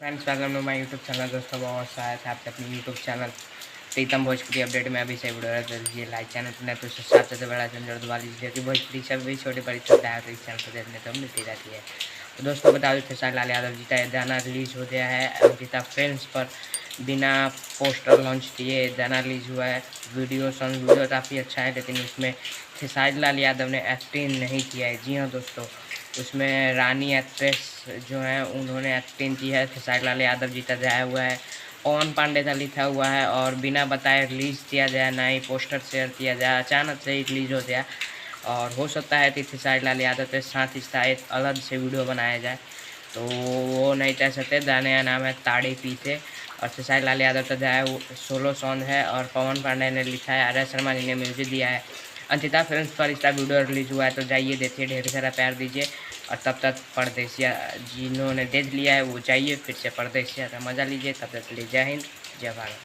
Friends, welcome to my YouTube channel. दोस्तों, बहुत स्वागत है आपके अपने YouTube channel Pritam Bhojpuri update में। अभी से वीडियो रहता है लाइक चैनल पर नहीं तो सबसे बड़ा चैनल दबा लीजिए कि भोजपुरी सब भी छोटी बड़ी सुविधा है तो इस चैनल पर देखने तो मिलती रहती है। तो दोस्तों, बता दें खेसारी लाल यादव जी का गाना रिलीज हो गया है अंकिता फिल्म्स पर। बिना पोस्टर लॉन्च किए गाना रिलीज हुआ है। वीडियो काफ़ी अच्छा है, लेकिन उसमें खेसारी लाल यादव ने एक्टिंग नहीं किया है। जी हाँ दोस्तों, उसमें रानी एक्ट्रेस जो है उन्होंने एक्टिंग की है। खेसारी लाल यादव जी का गाया हुआ है, पवन पांडे का लिखा हुआ है और बिना बताए रिलीज़ किया जाए, ना ही पोस्टर शेयर किया जाए, अचानक से ही रिलीज़ हो गया। और हो सकता है कि खेसारी लाल यादव के साथ इसका एक अलग से वीडियो बनाया जाए, तो वो नहीं कह सकते। गाने का नाम है ताड़ी पीते और खेसारी लाल यादव का गाया वो सोलो सॉन्ग है और पवन पांडे ने लिखा है, आर्या शर्मा जी ने म्यूजिक दिया है। अंकिता फिल्म्स पर इसका वीडियो रिलीज हुआ है, तो जाइए देखिए, ढेर सारा प्यार दीजिए। और तब तक परदेसिया जिन्होंने देख लिया है वो जाइए फिर से परदेसिया का मज़ा लीजिए। तब तक के लिए जय हिंद, जय भारत।